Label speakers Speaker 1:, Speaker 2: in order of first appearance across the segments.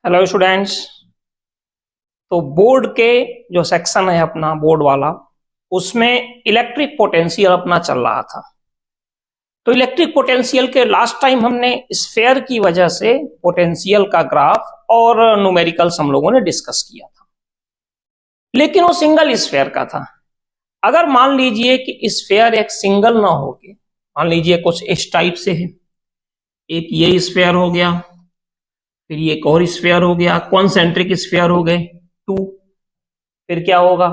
Speaker 1: Hello students. तो board के जो सेक्शन है अपना बोर्ड वाला, उसमें इलेक्ट्रिक पोटेंशियल अपना चल रहा था। तो इलेक्ट्रिक पोटेंशियल के लास्ट टाइम हमने स्फेयर की वजह से पोटेंशियल का ग्राफ और न्यूमेरिकल्स हम लोगों ने डिस्कस किया था, लेकिन वो सिंगल स्फेयर का था। अगर मान लीजिए कि स्फेयर एक सिंगल ना हो के, मान लीजिए कुछ इस टाइप से है, एक ये स्फेयर हो गया, फिर ये एक और स्फेयर हो गया, कॉन्सेंट्रिक स्फेयर हो गए 2। फिर क्या होगा,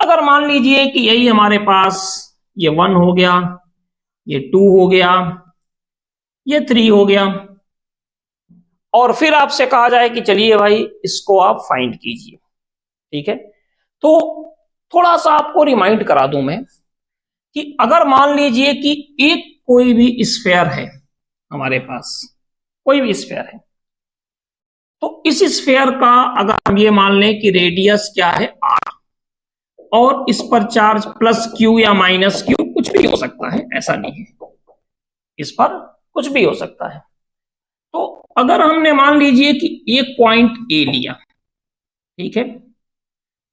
Speaker 1: अगर मान लीजिए कि यही हमारे पास ये 1 हो गया, ये 2 हो गया, ये 3 हो गया, और फिर आपसे कहा जाए कि चलिए भाई इसको आप फाइंड कीजिए। ठीक है, तो थोड़ा सा आपको रिमाइंड करा दूं मैं कि अगर मान लीजिए कि एक कोई भी स्फेयर है हमारे पास, कोई भी स्फेयर है, तो इस स्फेयर का अगर हम ये मान लें कि रेडियस क्या है r, और इस पर चार्ज प्लस q या माइनस q कुछ भी हो सकता है, ऐसा नहीं है, इस पर कुछ भी हो सकता है। तो अगर हमने मान लीजिए कि एक पॉइंट A लिया, ठीक है,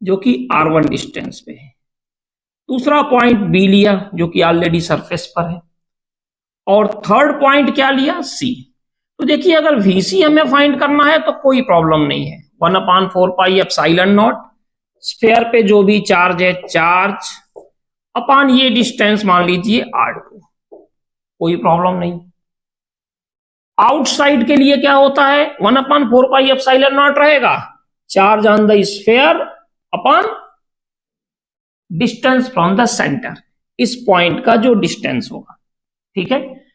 Speaker 1: जो कि r1 डिस्टेंस पे है, दूसरा पॉइंट B लिया जो कि ऑलरेडी सरफेस पर है, और थर्ड पॉइंट क्या लिया, C। तो देखिए अगर VC हमें फाइंड करना है तो कोई प्रॉब्लम नहीं है, 1/4πε0 स्फेयर पे जो भी चार्ज है, चार्ज अपान ये डिस्टेंस मान लीजिए r2, कोई प्रॉब्लम नहीं। आउटसाइड के लिए क्या होता है, 1/4πε0 रहेगा, charge on the sphere upon distance from the centre, इस पॉइंट का जो डिस्टेंस होगा। ठीक है,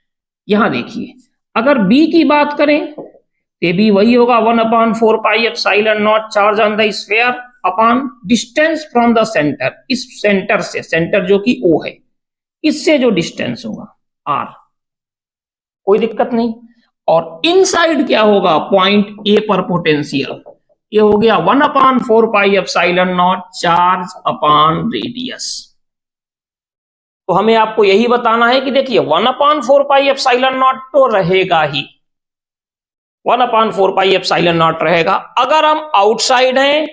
Speaker 1: यहां देखिए अगर B की बात करें तो भी वही होगा, 1/4πε0 charge on the sphere upon distance from the centre, इस सेंटर से, सेंटर जो कि O है, इससे जो डिस्टेंस होगा R, कोई दिक्कत नहीं। और इनसाइड क्या होगा, पॉइंट A पर पोटेंशियल, ये हो गया 1/4πε0 चार्ज अपॉन रेडियस। तो हमें आपको यही बताना है कि देखिए 1/4πε0 तो रहेगा ही, 1/4πε0 रहेगा। अगर हम आउटसाइड हैं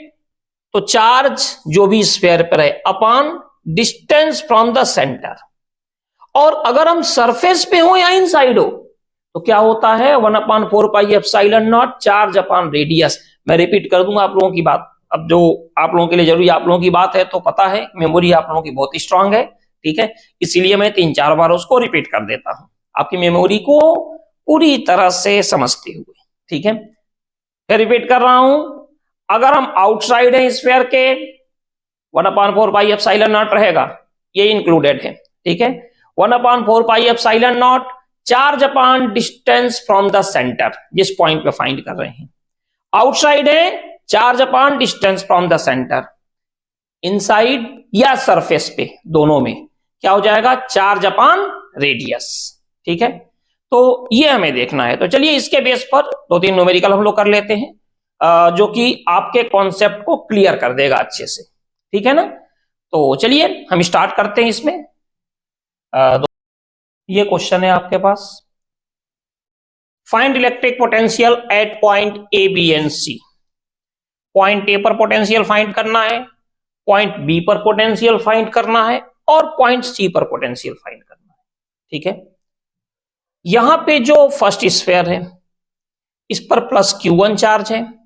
Speaker 1: तो चार्ज जो भी स्फेयर पर है upon distance from the centre, और अगर हम सरफेस पे हो या इनसाइड हो तो क्या होता है, 1/4πε0 चार्ज अपॉन रेडियस। मैं रिपीट कर दूंगा आप लोगों की बात, अब जो आप लोगों के लिए जरूरी, आप लोगों की बात है तो पता है, मेमोरी आप लोगों की बहुत स्ट्रांग है, ठीक है, इसीलिए मैं 3-4 बार उसको रिपीट कर देता हूं, आपकी मेमोरी को पूरी तरह से समझते हुए। ठीक है, फिर रिपीट कर रहा हूं, अगर हम आउटसाइड है स्फीयर के, 1/4πε0 रहेगा, ये इंक्लूडेड है। ठीक है, 1/4πε0 charge upon distance from the centre, जिस पॉइंट पे फाइंड कर रहे हैं, आउटसाइड है charge upon distance from the centre, inside या सरफेस पे, दोनों में क्या हो जाएगा, चार्ज अपॉन रेडियस। ठीक है, तो ये हमें देखना है। तो चलिए इसके बेस पर 2-3 न्यूमेरिकल हम लोग कर लेते हैं, जो कि आपके कॉन्सेप्ट को क्लियर कर देगा अच्छे से। ठीक है ना, तो चलिए हम स्टार्ट करते हैं इसमें। ये क्वेश्चन है आपके पास, find electric potential at point A B and C. Point A पर पोटेंशियल फाइंड करना है, पॉइंट बी पर पोटेंशियल फाइंड करना है, और पॉइंट सी पर पोटेंशियल फाइंड करना है। ठीक है, यहां पे जो फर्स्ट स्फेयर है इस पर प्लस Q1 चार्ज है,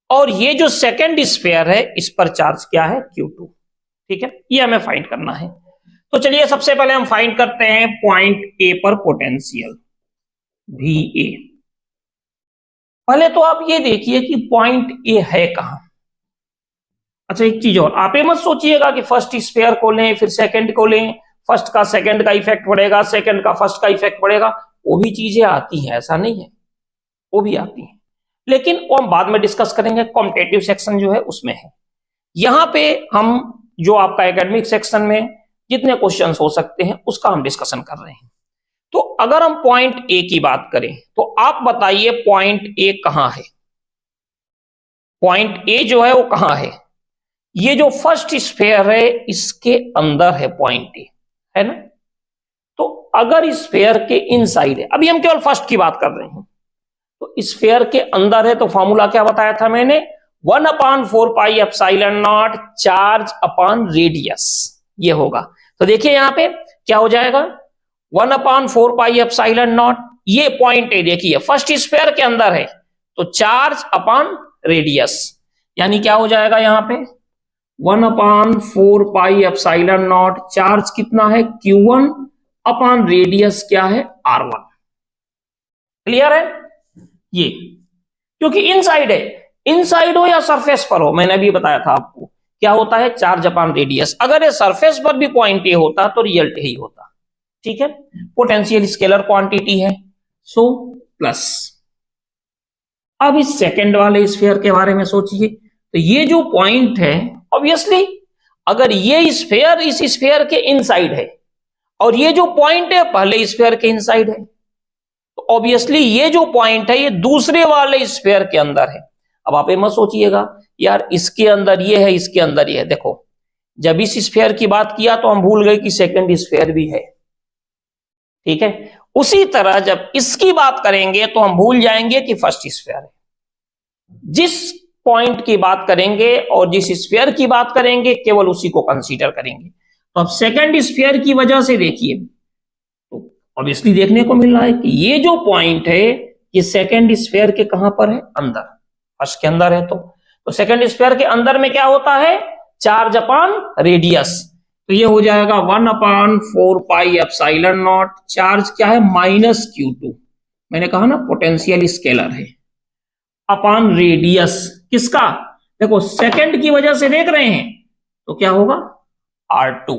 Speaker 1: और ये जो सेकेंड स्फेयर है इस पर चार्ज क्या है, Q2। ठीक है, ये हमें फाइंड करना है। तो चलिए सबसे पहले हम फाइंड करते हैं पॉइंट ए पर पोटेंशियल VA। पहले तो आप ये देखिए कि पॉइंट ए है कहां। अच्छा एक चीज और, आप ये मत सोचिएगा कि फर्स्ट स्फीयर को लें फिर सेकंड को लें, फर्स्ट का सेकंड का इफेक्ट पड़ेगा, सेकंड का फर्स्ट का इफेक्ट पड़ेगा, वो भी चीजें आती हैं, ऐसा नहीं है, वो भी आती हैं, लेकिन वो हम बाद में डिस्कस करेंगे, कॉम्पिटेटिव सेक्शन जो है उसमें है। यहां पे हम जो आपका एकेडमिक सेक्शन में जितने क्वेश्चंस हो सकते हैं उसका हम डिस्कशन कर रहे हैं। तो अगर हम पॉइंट ए की बात करें तो आप बताइए पॉइंट ए कहां है, पॉइंट ए जो है वो कहां है, ये जो फर्स्ट स्फीयर है इसके अंदर है पॉइंट ए, है ना। तो अगर स्फीयर के इनसाइड है, अभी हम केवल फर्स्ट की बात कर रहे हैं, तो स्फीयर के अंदर है तो फॉर्मूला क्या बताया था मैंने, 1/4 pi epsilon not charge upon radius, ये होगा। तो देखिए यहां पे क्या हो जाएगा, 1/4 पाई एप्सिलॉन नॉट, ये पॉइंट है देखिए फर्स्ट स्फीयर के अंदर है तो चार्ज अपॉन रेडियस, यानी क्या हो जाएगा यहां पे 1/4 पाई एप्सिलॉन नॉट, चार्ज कितना है Q1 अपॉन रेडियस क्या है R1। क्लियर है ये, क्योंकि इनसाइड है, इनसाइड हो या सरफेस पर हो, मैंने अभी बताया था आपको क्या होता है चार्ज अपॉन रेडियस। अगर ये सरफेस पर भी पॉइंट ये होता तो रिजल्ट यही होता। ठीक है, पोटेंशियल स्केलर क्वांटिटी है, सो प्लस। अब इस सेकंड वाले स्फीयर के बारे में सोचिए, तो ये जो पॉइंट है ऑब्वियसली अगर ये स्फीयर इस स्फीयर के इनसाइड है और ये जो पॉइंट है पहले स्फीयर के इनसाइड है, तो ऑब्वियसली ये जो पॉइंट है ये दूसरे वाले स्फीयर के अंदर है। अब आप ये मत सोचिएगा यार इसके अंदर ये है इसके अंदर ये है, देखो जब इस स्फीयर की बात किया तो हम भूल गए कि सेकंड स्फीयर भी है। ठीक है, उसी तरह जब इसकी बात करेंगे तो हम भूल जाएंगे कि फर्स्ट स्फीयर है। जिस पॉइंट की बात करेंगे और जिस स्फीयर की बात करेंगे केवल उसी को कंसीडर करेंगे। तो अब सेकंड स्फीयर की वजह से देखिए तो ऑब्वियसली देखने को मिल रहा है कि ये जो पॉइंट है ये सेकंड स्फीयर के कहां पर है, अंदर, फर्स्ट के अंदर है। तो सेकंड स्फीयर के अंदर में क्या होता है चार्ज अपॉन रेडियस, तो ये हो जाएगा 1/4 पाई एप्सिलॉन नॉट, चार्ज क्या है -Q2, मैंने कहा ना पोटेंशियल स्केलर है, अपॉन रेडियस किसका, देखो सेकंड की वजह से देख रहे हैं तो क्या होगा R2।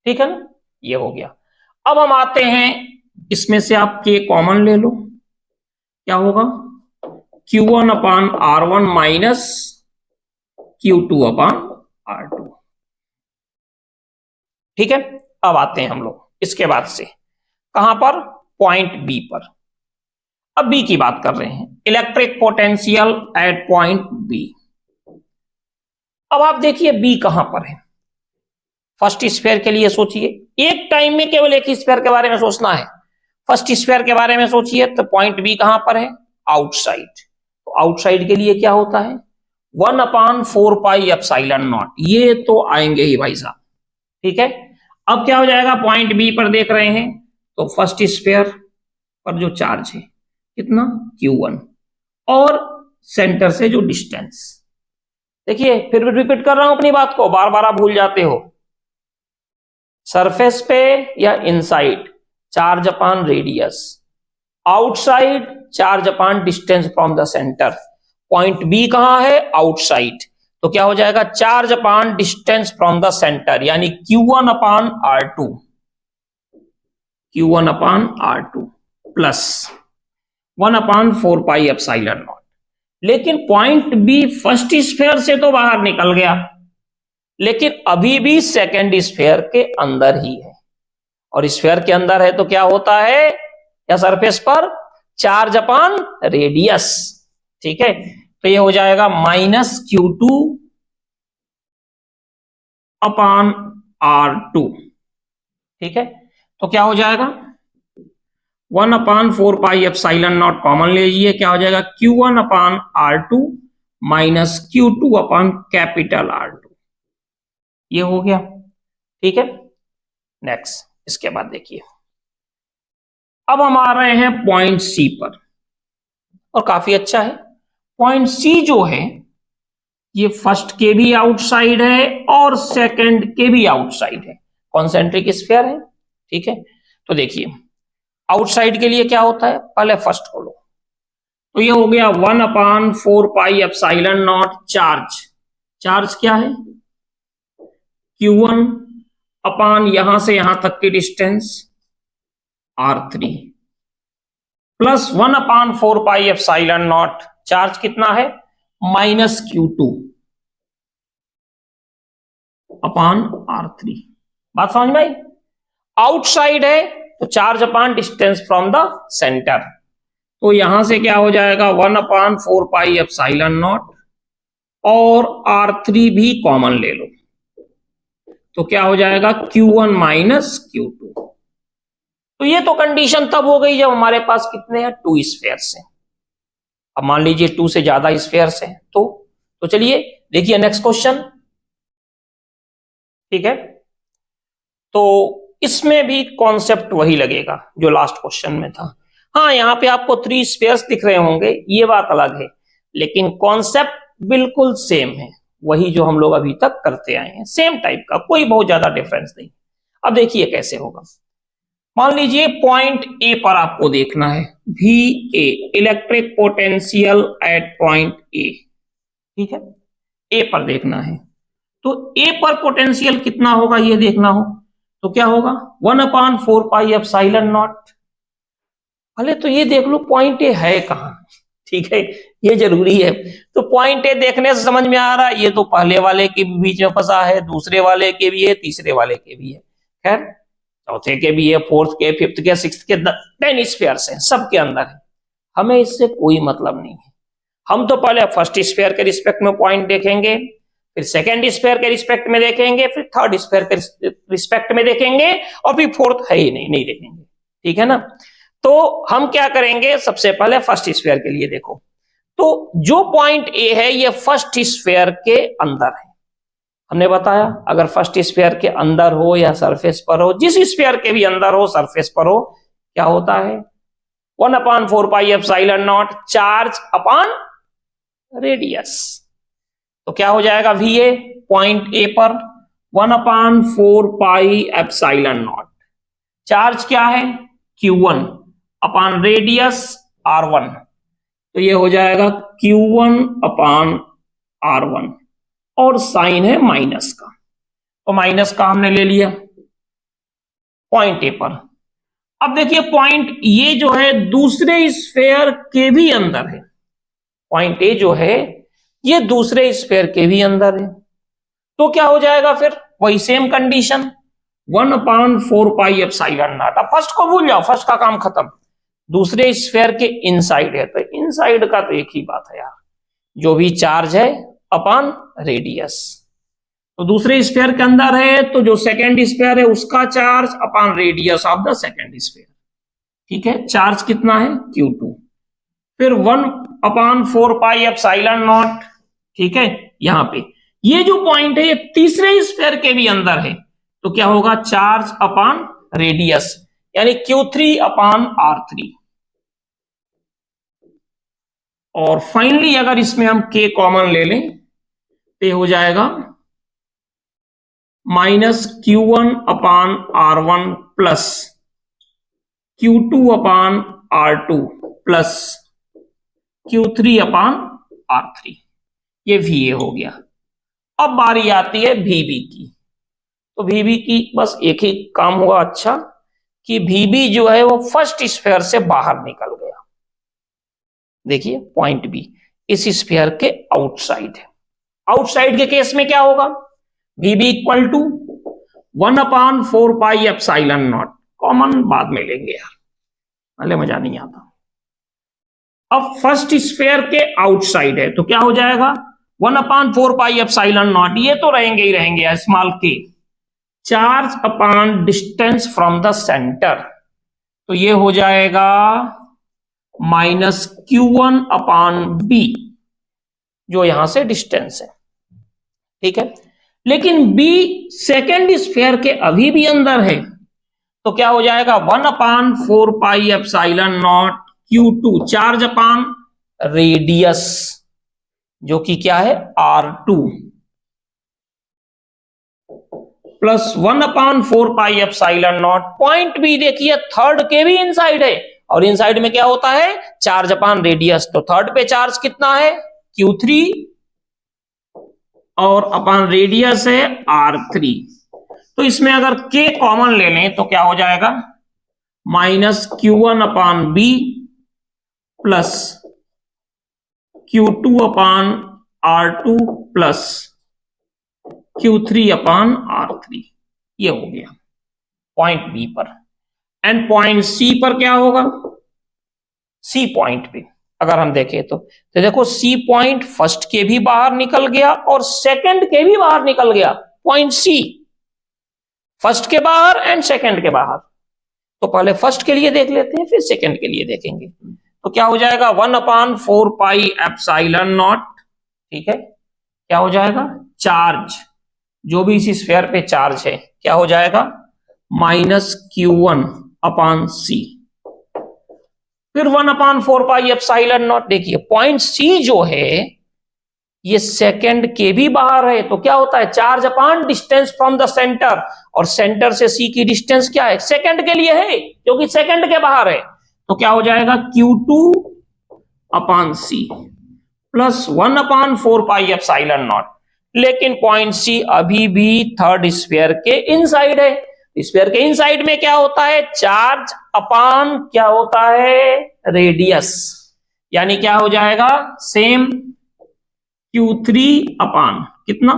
Speaker 1: ठीक है ना, ये हो गया। अब हम आते हैं इसमें से आप K कॉमन ले लो, क्या होगा Q1 upon R1 minus Q2 upon R2। ठीक है, अब आते हैं हम लोग इसके बाद से कहां पर, पॉइंट बी पर। अब बी की बात कर रहे हैं, electric potential at point B. अब आप देखिए बी कहां पर है, फर्स्ट स्फीयर के लिए सोचिए, एक टाइम में केवल एक स्फीयर के बारे में सोचना है। फर्स्ट स्फीयर के बारे में सोचिए तो पॉइंट बी कहां पर है, आउटसाइड। तो आउटसाइड के लिए क्या होता है 1/4 पाई एप्सिलॉन नॉट, ये तो आएंगे ही भाई साहब। ठीक है, अब क्या हो जाएगा पॉइंट बी पर देख रहे हैं तो फर्स्ट स्फीयर पर जो चार्ज है कितना Q1 और सेंटर से जो डिस्टेंस, देखिए फिर भी रिपीट कर रहा हूं अपनी बात को, बार बार आप भूल जाते हो, सरफेस पे या inside charge upon radius, outside charge upon distance from the centre. Point B कहां है आउटसाइड, तो क्या हो जाएगा charge upon distance from the centre, यानी Q1 upon R2, Q1 upon R2 plus 1/4 pi epsilon naught. लेकिन पॉइंट बी फर्स्ट स्फीयर से तो बाहर निकल गया लेकिन अभी भी सेकंड स्फीयर के अंदर ही है, और स्फीयर के अंदर है तो क्या होता है या सरफेस पर चार्ज अपॉन रेडियस। ठीक है, तो ये हो जाएगा -Q2 अपॉन R2। ठीक है, तो क्या हो जाएगा 1/4 पाई एप्सिलॉन नॉट कॉमन ले लीजिए, क्या हो जाएगा Q1 upon R2 minus Q2 upon capital R2, ये हो गया। ठीक है, नेक्स्ट इसके बाद देखिए अब हम आ रहे हैं पॉइंट सी पर, और काफी अच्छा है। पॉइंट सी जो है ये फर्स्ट के भी आउटसाइड है और सेकंड के भी आउटसाइड है, कॉन्सेंट्रिक स्फीयर है। ठीक है, तो देखिए आउटसाइड के लिए क्या होता है, पहले फर्स्ट को लो, तो ये हो गया 1/4 pi epsilon not charge, charge क्या है Q1 अपॉन यहां से यहां तक की distance R3 plus 1/4 pi epsilon not, charge कितना है -Q2 अपॉन R3। बात समझ में आई, आउटसाइड है तो charge upon distance from the centre, तो यहां से क्या हो जाएगा 1/4 पाई एप्सिलॉन नॉट और R3 भी कॉमन ले लो, तो क्या हो जाएगा Q1 माइनस Q2। तो ये तो कंडीशन तब हो गई जब हमारे पास कितने हैं, 2 स्फीयर्स हैं। अब मान लीजिए 2 से ज्यादा स्फीयर्स हैं तो चलिए देखिए नेक्स्ट क्वेश्चन। ठीक है, तो इसमें भी कॉन्सेप्ट वही लगेगा जो लास्ट क्वेश्चन में था। हाँ, यहां पे आपको 3 स्फीयर्स दिख रहे होंगे, ये बात अलग है, लेकिन कॉन्सेप्ट बिल्कुल सेम है, वही जो हम लोग अभी तक करते आए हैं, सेम टाइप का, कोई बहुत ज्यादा डिफरेंस नहीं। अब देखिए कैसे होगा। मान लीजिए पॉइंट ए पर आपको देखना है V A, electric potential at point ए। ठीक है, ए पर देखना है, तो ए पर पोटेंशियल कितना होगा ये देखना हो, तो क्या होगा 1/4 पाई एप्सिलॉन नॉट। पहले तो ये देख लो पॉइंट ए है कहां। ठीक है, ये जरूरी है। तो पॉइंट ए देखने से समझ में आ रहा है ये तो पहले वाले के भी बीच में फंसा है, दूसरे वाले के भी है, तीसरे वाले के भी है, खैर चौथे के भी है, फोर्थ के, फिफ्थ के, सिक्स्थ के, 10 स्फीयर्स हैं, सबके अंदर है। हमें इससे कोई मतलब नहीं है। हम तो पहले फर्स्ट स्फीयर के रिस्पेक्ट में पॉइंट देखेंगे, फिर सेकेंड स्फीयर के रिस्पेक्ट में देखेंगे, फिर थर्ड स्फीयर के रिस्पेक्ट में देखेंगे, और फिर फोर्थ है ही नहीं देखेंगे। ठीक है ना, तो हम क्या करेंगे, सबसे पहले फर्स्ट स्फीयर के लिए देखो, तो जो पॉइंट ए है ये फर्स्ट स्फीयर के अंदर है। हमने बताया अगर फर्स्ट स्फीयर के अंदर हो या सरफेस पर हो, जिस स्फीयर के भी अंदर हो, सरफेस पर हो, क्या होता है 1/4 pi epsilon not charge upon radius. तो क्या हो जाएगा वी ए पॉइंट ए पर 1/4 पाई एप्सिलॉन नॉट, चार्ज क्या है Q1 अपॉन रेडियस R1, तो ये हो जाएगा Q1 अपॉन R1, और साइन है माइनस का, तो माइनस का हमने ले लिया पॉइंट ए पर। अब देखिए पॉइंट ये जो है दूसरे स्फीयर के भी अंदर है, पॉइंट ए जो है ये दूसरे स्फीयर के भी अंदर है, तो क्या हो जाएगा फिर वही same condition 1/4 pi epsilon not. अब फर्स्ट को भूल जाओ, फर्स्ट का काम खत्म, दूसरे स्फीयर के इनसाइड है, तो इनसाइड का तो एक ही बात है यार, जो भी चार्ज है अपॉन रेडियस। तो दूसरे स्फीयर के अंदर है तो जो सेकेंड स्फीयर है उसका charge upon radius of the second sphere. ठीक है, चार्ज कितना है Q2, फिर 1/4 पाई एप्सिलॉन नॉट। ठीक है, यहां पे ये जो पॉइंट है ये तीसरे स्फीयर के भी अंदर है, तो क्या होगा चार्ज अपॉन रेडियस, यानी Q3 अपॉन R3। और फाइनली अगर इसमें हम K कॉमन ले लें तो हो जाएगा -Q1 upon R1 plus Q2 upon R2 plus Q3 upon R3, ये VA हो गया। अब बारी आती है VB की, तो VB की बस एक ही काम हुआ अच्छा कि VB जो है वो फर्स्ट स्फीयर से बाहर निकल गया। देखिए पॉइंट बी इस स्फीयर के आउटसाइड है, आउटसाइड के केस में क्या होगा VB equal to 1/4 pi epsilon naught, common बाद में लेंगे यार, पहले मजा नहीं आता। अब फर्स्ट स्फीयर के आउटसाइड है तो क्या हो जाएगा 1/4 पाई एप्सिलॉन नॉट, ये तो रहेंगे ही रहेंगे स्मॉल के, charge upon distance from the centre, तो ये हो जाएगा -Q1 अपॉन B, जो यहां से डिस्टेंस है। ठीक है, लेकिन B सेकेंड स्फीयर के अभी भी अंदर है, तो क्या हो जाएगा 1/4 pi epsilon not Q2 charge upon radius, जो कि क्या है R2, plus 1/4 pi epsilon not. Point भी देखिए थर्ड के भी इनसाइड है, और इनसाइड में क्या होता है चार्ज अपॉन रेडियस, तो थर्ड पे चार्ज कितना है Q3 और अपॉन रेडियस है R3, तो इसमें अगर K कॉमन ले लें तो क्या हो जाएगा -Q1 upon B plus Q2 upon R2 plus Q3 upon R3, ये हो गया पॉइंट बी पर। एंड पॉइंट सी पर क्या होगा, सी पॉइंट पे अगर हम देखें तो देखो सी पॉइंट फर्स्ट के भी बाहर निकल गया और सेकंड के भी बाहर निकल गया, पॉइंट सी फर्स्ट के बाहर एंड सेकंड के बाहर, तो पहले फर्स्ट के लिए देख लेते हैं, फिर सेकंड के लिए देखेंगे। तो क्या हो जाएगा 1/4 पाई एप्सिलॉन नॉट, ठीक है, क्या हो जाएगा चार्ज, जो भी इस स्फीयर पे चार्ज है क्या हो जाएगा -Q1/C, फिर 1/4 पाई एप्सिलॉन नॉट। देखिए पॉइंट सी जो है ये सेकंड के भी बाहर है, तो क्या होता है charge upon distance from the centre, और सेंटर से सी की डिस्टेंस क्या है सेकंड के लिए है, क्योंकि सेकंड के बाहर है। तो क्या हो जाएगा Q2/C plus 1/4 pi epsilon naught. लेकिन पॉइंट सी अभी भी थर्ड स्फीयर के इनसाइड है। स्फीयर के इनसाइड में क्या होता है चार्ज अपॉन क्या होता है रेडियस, यानी क्या हो जाएगा सेम Q3 कितना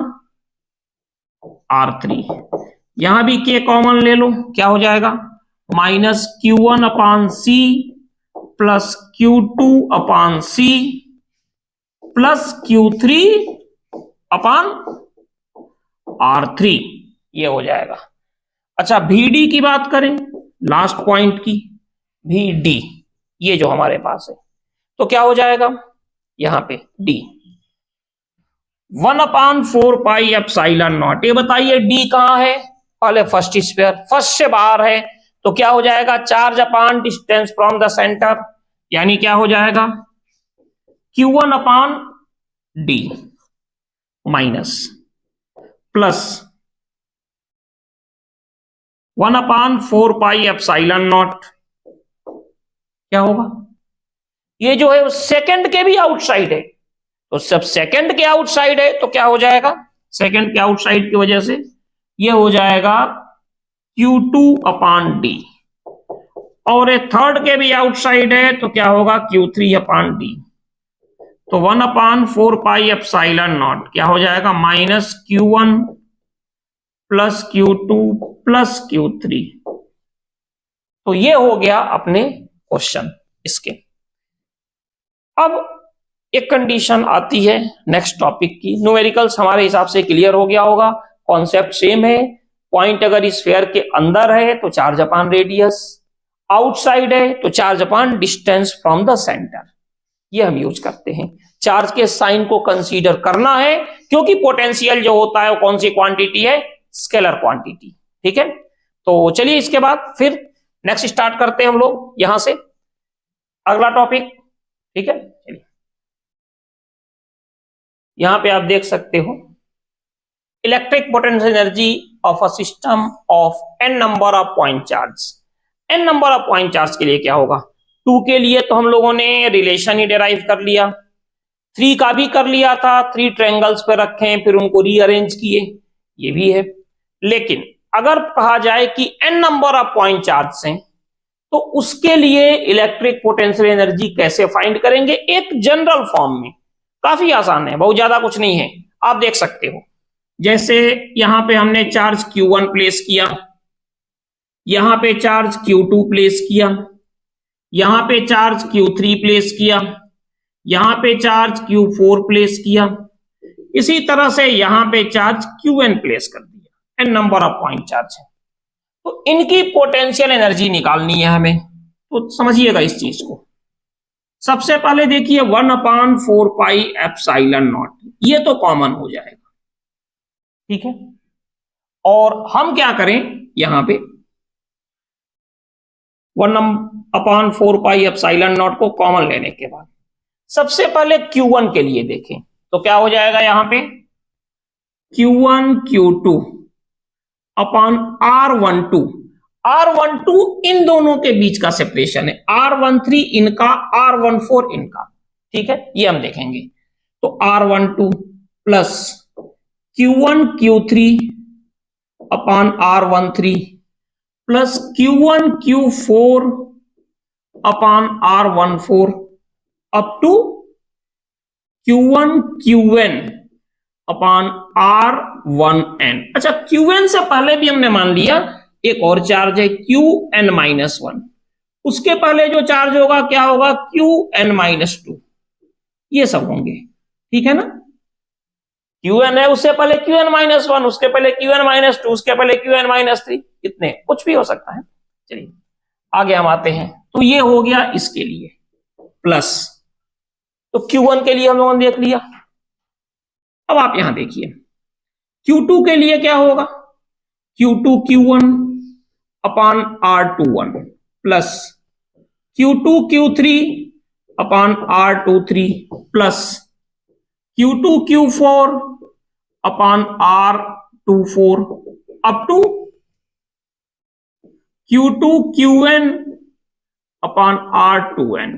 Speaker 1: R3। यहां भी के कॉमन ले लो, क्या हो जाएगा -Q1/C plus Q2/C plus Q3/R3, ये हो जाएगा। अच्छा VD की बात करें, लास्ट पॉइंट की VD, ये जो हमारे पास है, तो क्या हो जाएगा यहां पे D 1/4 पाई एप्सिलॉन नॉट। ये बताइए D कहां है, पहले फर्स्ट स्फीयर, फर्स्ट से बाहर है, तो क्या हो जाएगा charge upon distance from the centre, यानी क्या हो जाएगा Q1/D minus plus 1/4 pi epsilon not, क्या होगा ये जो है सेकंड के भी आउटसाइड है, तो सब सेकंड के आउटसाइड है, तो क्या हो जाएगा सेकंड के आउटसाइड की वजह से ये हो जाएगा Q2/D, और ये थर्ड के भी आउटसाइड है, तो क्या होगा Q3/D। तो 1/4 पाई एप्सिलॉन नॉट क्या हो जाएगा -Q1 plus Q2 plus Q3। तो ये हो गया अपने क्वेश्चन इसके। अब एक कंडीशन आती है नेक्स्ट टॉपिक की, न्यूमेरिकल्स हमारे हिसाब से क्लियर हो गया होगा, कॉन्सेप्ट सेम है। पॉइंट अगर स्फीयर के अंदर है तो चार्ज अपॉन रेडियस, आउटसाइड है तो charge upon distance from the centre, ये हम यूज करते हैं। चार्ज के साइन को कंसीडर करना है, क्योंकि पोटेंशियल जो होता है वो कौन सी क्वांटिटी है स्केलर क्वांटिटी, ठीक है। तो चलिए इसके बाद फिर नेक्स्ट स्टार्ट करते हैं हम लोग यहां से अगला टॉपिक, ठीक है। चलिए यहां पे आप देख सकते हो electric potential energy of a system of n number of point charge. n number of point charge के लिए क्या होगा, 2 के लिए तो हम लोगों ने रिलेशन ही डिराइव कर लिया, 3 का भी कर लिया था, 3 ट्रायंगल्स पे रखे फिर उनको रीअरेंज किए, ये भी है। लेकिन अगर कहा जाए कि n number of point charge हैं, तो उसके लिए इलेक्ट्रिक पोटेंशियल एनर्जी कैसे फाइंड करेंगे, एक जनरल फॉर्म में, काफी आसान है, बहुत ज्यादा कुछ नहीं है, आप देख सकते हो। जैसे यहां पे हमने चार्ज Q1 प्लेस किया, यहां पे चार्ज Q2 प्लेस किया, यहां पे चार्ज Q3 प्लेस किया, यहां पे चार्ज Q4 प्लेस किया, इसी तरह से यहां पे चार्ज Qn प्लेस कर दिया, n number of point charge है। तो इनकी पोटेंशियल एनर्जी निकालनी है हमें, तो समझिएगा इस चीज को। सबसे पहले देखिए 1/4 पाई एप्सिलॉन नॉट, ये तो कॉमन हो जाएगा, ठीक है। और हम क्या करें यहां पे 1/4 पाई एप्सिलॉन नॉट को कॉमन लेने के बाद सबसे पहले Q1 के लिए देखें, तो क्या हो जाएगा यहां पे Q1 Q2 upon R12। R12 इन दोनों के बीच का सेपरेशन है, R13 इनका, R14 इनका, ठीक है, ये हम देखेंगे। तो R12 plus Q1 Q3 upon R13 plus Q1 Q4 upon R14 up to Q1 Qn upon R1n। अच्छा Qn से पहले भी हमने मान लिया एक और चार्ज है Qn-1, उसके पहले जो चार्ज होगा क्या होगा Qn-2, ये सब होंगे, ठीक है ना। Qn है, उससे पहले Qn-1, उसके पहले Qn-2, उसके पहले Qn-3, कितने कुछ भी हो सकता है। चलिए आगे हम आते हैं, तो ये हो गया इसके लिए प्लस, तो Q1 के लिए हम लोगों ने देख लिया। अब आप यहां देखिए Q2 के लिए क्या होगा, Q2 Q1 upon R21 plus Q2 Q3 upon R23 plus Q2 Q4 upon R24 up to Q2 Qn upon R2n।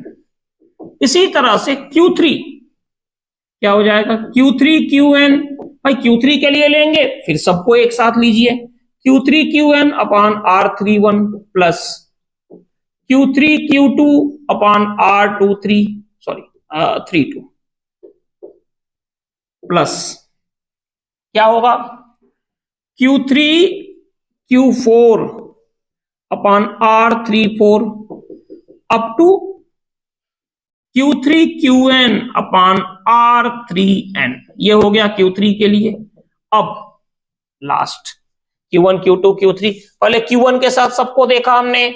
Speaker 1: इसी तरह से Q3 क्या हो जाएगा, Q3 Qn, भाई Q3 के लिए लेंगे फिर सबको एक साथ लीजिए, Q3 Qn upon R31 plus Q3 Q2 upon R23 32 plus क्या होगा Q3 Q4 upon R34 up to Q3 Qn upon R3n। ये हो गया Q3 के लिए। अब लास्ट Q1 Q2 Q3, पहले Q1 के साथ सबको देखा हमने,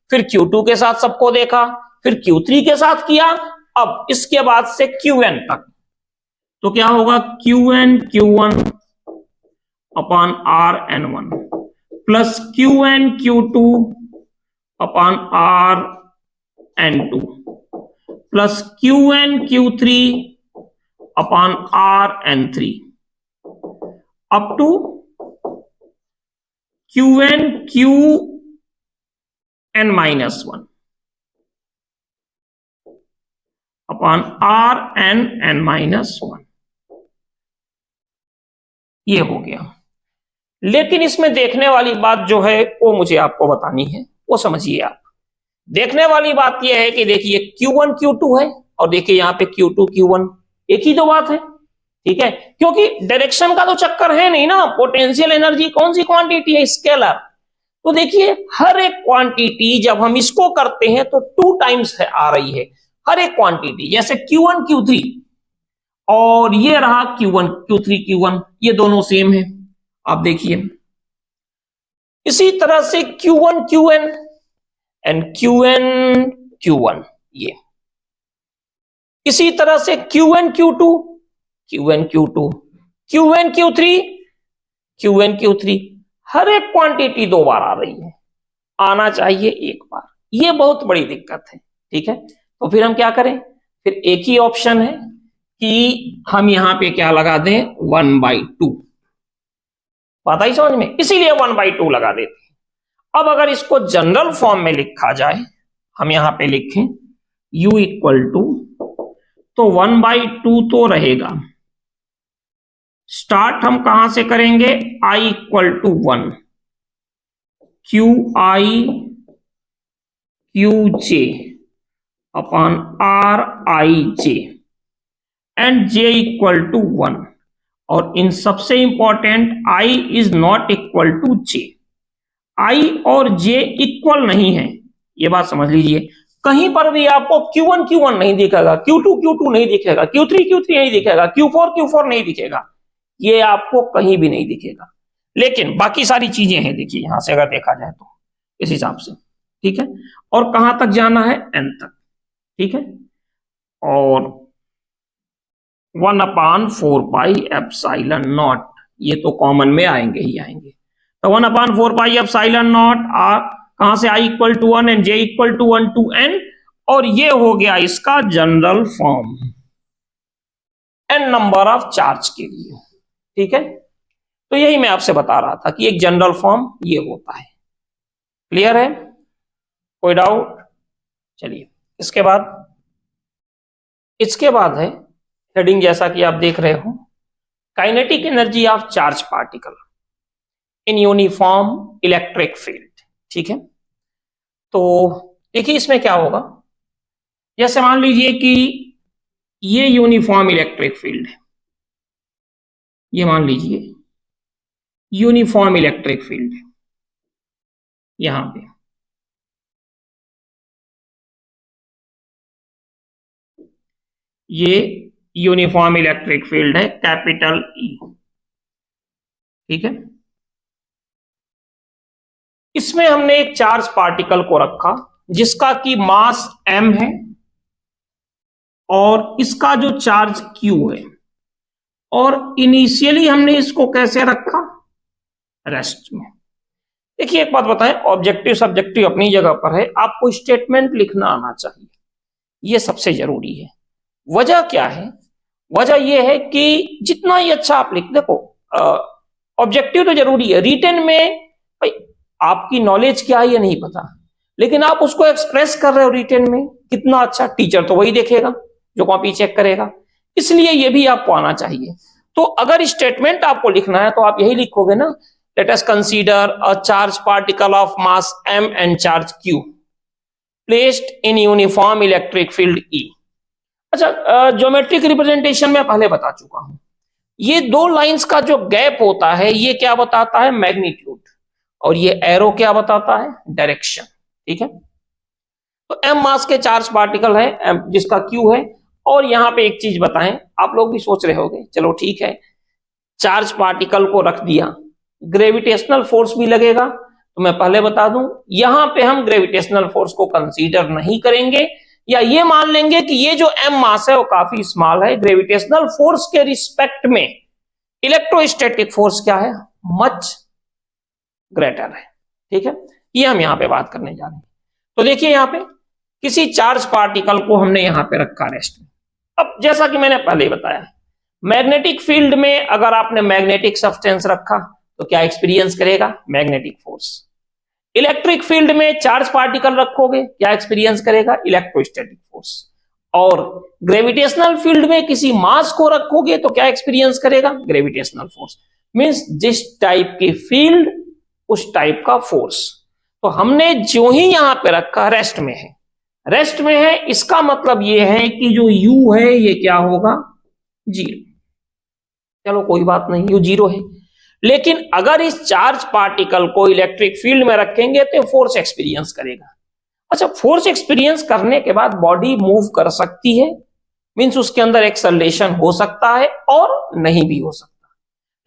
Speaker 1: फिर Q2 के साथ सबको देखा, फिर Q3 के साथ किया, अब इसके बाद से Qn तक, तो क्या होगा Qn Q1 upon Rn1 plus Qn Q2 upon Rn2 plus Qn Q3 upon Rn3 up to Qn Qn minus 1 upon Rn minus 1। ये हो गया। लेकिन इसमें देखने वाली बात जो है वो मुझे आपको बतानी है, वो समझिए आप। देखने वाली बात यह है कि देखिए Q1 Q2 है और देखिए यहां पे Q2 Q1 एक ही तो बात है, ठीक है, क्योंकि डायरेक्शन का तो चक्कर है नहीं ना, पोटेंशियल एनर्जी कौन सी क्वांटिटी है, स्केलर। तो देखिए हर एक क्वांटिटी जब हम इसको करते हैं तो 2 टाइम्स है आ रही है हर एक क्वांटिटी, जैसे Q1 Q3 और ये रहा Q1 Q3 Q1, ये दोनों सेम है, आप देखिए। इसी तरह से Q1 Qn and Qn Q1, ये इसी तरह से Qn Q2 Qn Q2 Qn Q3 Qn Q3, हर एक क्वांटिटी 2 बार आ रही है, आना चाहिए एक बार, ये बहुत बड़ी दिक्कत है, ठीक है। तो फिर हम क्या करें, फिर एक ही ऑप्शन है कि हम यहां पे क्या लगा दें 1/2, बात आई समझ में, इसीलिए 1/2 लगा देते हैं। अब अगर इसको जनरल फॉर्म में लिखा जाए, हम यहां पे लिखें U इक्वल टू, तो 1/2 तो रहेगा, स्टार्ट हम कहां से करेंगे, I equal to 1 QI QJ upon RIJ and J equal to 1, और इन सबसे important I is not equal to J, I और J इक्वल नहीं है, ये बात समझ लीजिए। कहीं पर भी आपको Q1 Q1 नहीं दिखेगा, Q2 Q2 नहीं दिखेगा, Q3 Q3 नहीं दिखेगा, Q4 Q4 नहीं दिखेगा, ये आपको कहीं भी नहीं दिखेगा। लेकिन बाकी सारी चीजें हैं, देखिए यहां से अगर देखा जाए तो इस हिसाब से, ठीक है। और कहां तक जाना है, n तक, ठीक है। और 1/4 पाई एप्सिलॉन नॉट, ये तो कॉमन में आएंगे ही आएंगे, तो 1/4 पाई एप्सिलॉन नॉट कहां से I equal to 1 and J equal to 1 to n, और ये हो गया इसका general form n number of charge के लिए, ठीक है। तो यही मैं आपसे बता रहा था कि एक जनरल फॉर्म ये होता है। क्लियर है, कोई डाउट? चलिए इसके बाद है हेडिंग, जैसा कि आप देख रहे हो, kinetic energy of charge particle in uniform electric field, ठीक है। तो देखिए इसमें क्या होगा, जैसे मान लीजिए कि ये यूनिफॉर्म इलेक्ट्रिक फील्ड है, ये मान लीजिए यूनिफॉर्म इलेक्ट्रिक फील्ड है, यहां पे ये यूनिफॉर्म इलेक्ट्रिक फील्ड है कैपिटल E, ठीक है। इसमें हमने एक चार्ज पार्टिकल को रखा जिसका कि मास m है और इसका जो चार्ज q है, और इनिशियली हमने इसको कैसे रखा, रेस्ट में। देखिए एक बात बताएं, ऑब्जेक्टिव सब्जेक्टिव अपनी जगह पर है, आपको स्टेटमेंट लिखना आना चाहिए, ये सबसे जरूरी है। वजह क्या है, वजह यह है कि जितना ही अच्छा आप लिख, देखो ऑब्जेक्टिव तो जरूरी है, रिटन में भाई आपकी नॉलेज क्या है ये नहीं पता, लेकिन आप उसको एक्सप्रेस कर रहे हो रिटन में, कितना अच्छा, टीचर तो वही देखेगा जो कॉपी चेक करेगा, इसलिए ये भी आपको आना चाहिए। तो अगर स्टेटमेंट आपको लिखना है तो आप यही लिखोगे ना, let us consider a charge particle of mass m and charge q placed in uniform electric field E। अच्छा, ज्योमेट्रिक रिप्रेजेंटेशन में पहले बता चुका हूं, ये दो लाइंस का जो गैप होता है ये क्या बताता है, मैग्नीट्यूड, और ये एरो क्या बताता है, डायरेक्शन। ठीक है, तो m मास के चार्ज पार्टिकल है, m जिसका q है, और यहां पे एक चीज बताएं, आप लोग भी सोच रहे होंगे, चलो ठीक है, चार्ज पार्टिकल को रख दिया, ग्रेविटेशनल फोर्स भी लगेगा, तो मैं पहले बता दूं यहां पे हम ग्रेविटेशनल फोर्स को कंसीडर नहीं करेंगे, या ये मान लेंगे कि ये जो m मास है वो काफी स्मॉल है, ग्रेविटेशनल फोर्स के रिस्पेक्ट में इलेक्ट्रोस्टैटिक फोर्स क्या है, मच ग्रेटर है। ठीक है, ये हम यहां पे बात करने जा रहे हैं। तो देखिए यहां पे किसी चार्ज पार्टिकल को हमने यहां पे रखा रेस्ट में। अब जैसा कि मैंने पहले ही बताया, मैग्नेटिक फील्ड में अगर आपने मैग्नेटिक सब्सटेंस रखा तो क्या एक्सपीरियंस करेगा, मैग्नेटिक फोर्स। इलेक्ट्रिक फील्ड में चार्ज पार्टिकल रखोगे, क्या एक्सपीरियंस करेगा, इलेक्ट्रोस्टैटिक फोर्स। और ग्रेविटेशनल फील्ड में किसी मास को रखोगे तो क्या एक्सपीरियंस करेगा, ग्रेविटेशनल फोर्स। मींस जिस टाइप की फील्ड उस टाइप का फोर्स। तो हमने जो ही यहां पे रखा रेस्ट में है, रेस्ट में है, इसका मतलब यह है कि जो u है ये क्या होगा, जीरो। चलो कोई बात नहीं, u जीरो है, लेकिन अगर इस चार्ज पार्टिकल को इलेक्ट्रिक फील्ड में रखेंगे तो फोर्स एक्सपीरियंस करेगा। अच्छा, फोर्स एक्सपीरियंस करने के बाद बॉडी मूव कर सकती है, मींस उसके अंदर एक्सेलरेशन हो सकता है और नहीं भी हो सकता।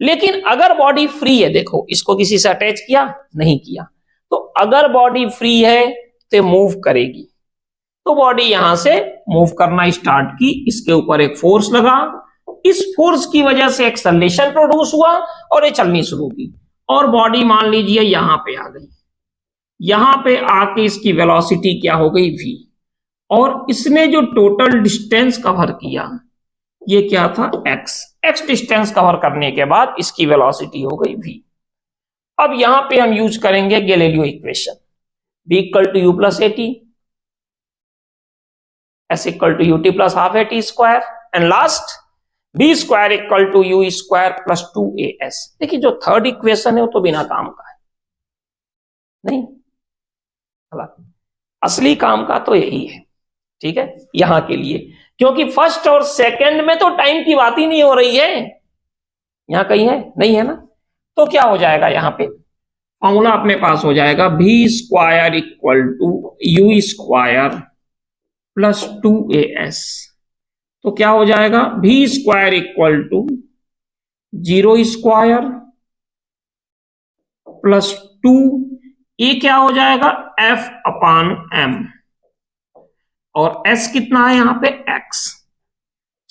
Speaker 1: लेकिन अगर बॉडी फ्री है, देखो इसको किसी से अटैच किया नहीं किया, तो अगर बॉडी फ्री है तो मूव करेगी। तो बॉडी यहां से मूव करना स्टार्ट की, इसके ऊपर एक फोर्स लगा, इस फोर्स की वजह से एक्सेलरेशन प्रोड्यूस हुआ और ये चलनी शुरू की, और बॉडी मान लीजिए यहां पे आ गई, यहां पे आके इसकी वेलोसिटी क्या हो गई, v, और इसने जो टोटल डिस्टेंस कवर किया ये क्या था, x डिस्टेंस कवर करने के बाद इसकी वेलोसिटी हो गई v। अब यहां पे हम यूज करेंगे Galileo equation, v equal to u plus a t, s equal to u t plus half a t square, and last b square equal to u square plus 2as। देखिए जो थर्ड इक्वेशन है वो तो बिना काम का है, नहीं, असली काम का तो यही है। ठीक है, यहां के लिए, क्योंकि फर्स्ट और सेकंड में तो टाइम की बात ही नहीं हो रही है, यहां कहीं है, नहीं है ना। तो क्या हो जाएगा, यहां पे फॉर्मूला अपने पास हो जाएगा, v square equal to u square plus 2as। तो क्या हो जाएगा, v square equal to 0 square plus 2, ये क्या हो जाएगा, f अपान m, और s कितना है यहाँ पे, x।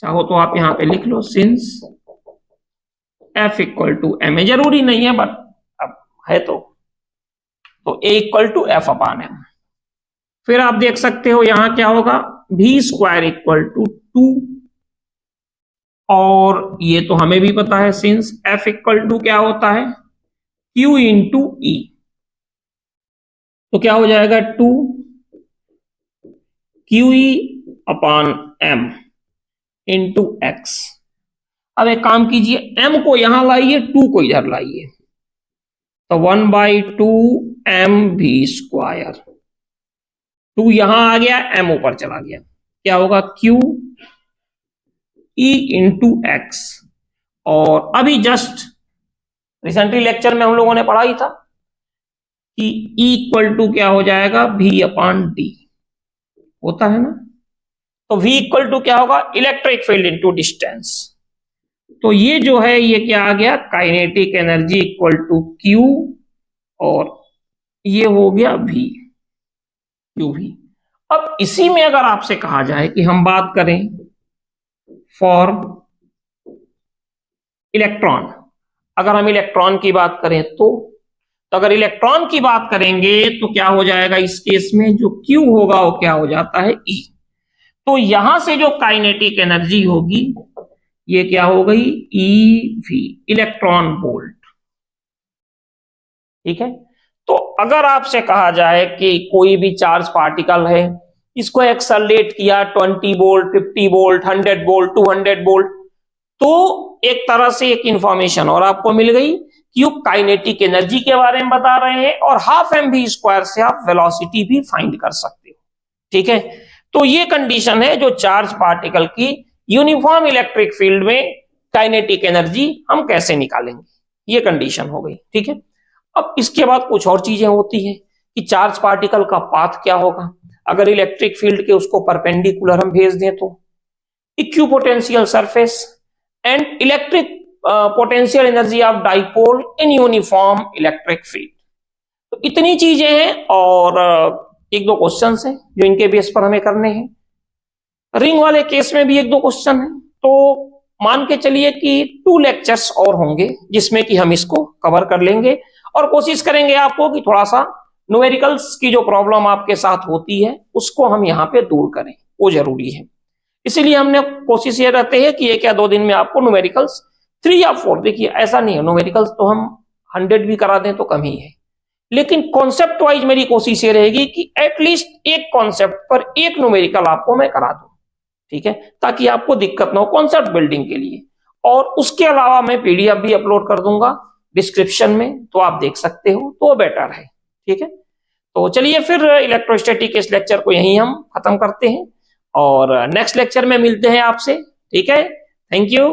Speaker 1: चाहो तो आप यहां पे लिख लो, since f equal to m है, जरूरी नहीं है बट अब है तो a equal to f upon m। फिर आप देख सकते हो यहां क्या होगा, v स्क्वायर इक्वल टू 2, और ये तो हमें भी पता है, सिंस f इक्वल टू क्या होता है, q इंटू ई, तो क्या हो जाएगा 2 QE अपान m इंटू एक्स। अब एक काम कीजिए, m को यहां लाइए, 2 को इधर लाइए, तो 1/2 mv स्क्वायर, 2 यहां आ गया, m ऊपर चला गया, क्या होगा, q e इंटू एक्स। और अभी जस्ट रिसेंटली लेक्चर में हम लोगों ने पढ़ा ही था कि E इक्वल टू क्या हो जाएगा, v अपान डी, होता है ना। तो v इक्वल टू क्या होगा, इलेक्ट्रिक फील्ड इंटू डिस्टेंस। तो ये जो है ये क्या आ गया, kinetic energy equal to q, और ये हो गया v, UV। अब इसी में अगर आपसे कहा जाए कि हम बात करें फॉर इलेक्ट्रॉन, अगर हम इलेक्ट्रॉन की बात करें तो अगर इलेक्ट्रॉन की बात करेंगे तो क्या हो जाएगा इस केस में, जो Q होगा वो क्या हो जाता है E। तो यहां से जो काइनेटिक एनर्जी होगी ये क्या हो गई, EV, इलेक्ट्रॉन वोल्ट। ठीक है, तो अगर आपसे कहा जाए कि कोई भी चार्ज पार्टिकल है, इसको एक्सलरेट किया 20 वोल्ट, 50 वोल्ट, 100 वोल्ट, 200 वोल्ट, तो एक तरह से एक इंफॉर्मेशन और आपको मिल गई कि वो काइनेटिक एनर्जी के बारे में बता रहे हैं, और हाफ mv² से आप वेलोसिटी भी फाइंड कर सकते हो। ठीक है, तो ये कंडीशन है जो चार्ज पार्टिकल की यूनिफॉर्म इलेक्ट्रिक फील्ड में काइनेटिक एनर्जी हम कैसे निकालेंगे, ये कंडीशन हो गई। ठीक है, अब इसके बाद कुछ और चीजें होती हैं कि चार्ज पार्टिकल का पाथ क्या होगा। अगर इलेक्ट्रिक फील्ड के उसको परपेंडिकुलर हम भेज दें तो equipotential surface and electric potential energy of dipole in uniform electric field. तो इतनी चीजें हैं, और एक दो क्वेश्चंस हैं जो इनके बेस पर हमें करने हैं। रिंग वाले केस में भी एक दो क्वेश्चन है, तो मान के चलिए कि 2 लेक्चर्स और होंगे जिसमें कि हम इसको कवर कर लेंगे, और कोशिश करेंगे आपको कि थोड़ा सा न्यूमेरिकल्स की जो प्रॉब्लम आपके साथ होती है उसको हम यहाँ पे दूर करें, वो जरूरी है। इसीलिए हमने कोशिश ये रहते हैं कि 1 या 2 दिन में आपको न्यूमेरिकल्स 3 या 4, देखिए ऐसा नहीं है न्यूमेरिकल्स तो हम 100 भी करा दें तो कम ही है, लेकिन कॉन्सेप्ट वाइज मेरी कोशिश ये रहेगी कि एटलीस्ट एक कॉन्सेप्ट पर एक न्यूमेरिकल आपको मैं करा दूं। ठीक है, ताकि आपको दिक्कत ना हो कॉन्सेप्ट बिल्डिंग के लिए। और उसके अलावा मैं PDF भी अपलोड कर दूंगा डिस्क्रिप्शन में, तो आप देख सकते हो, तो बेटर है। ठीक है, तो चलिए फिर इलेक्ट्रोस्टैटिक इस लेक्चर को यहीं हम खत्म करते हैं, और नेक्स्ट लेक्चर में मिलते हैं आपसे। ठीक है, थैंक यू।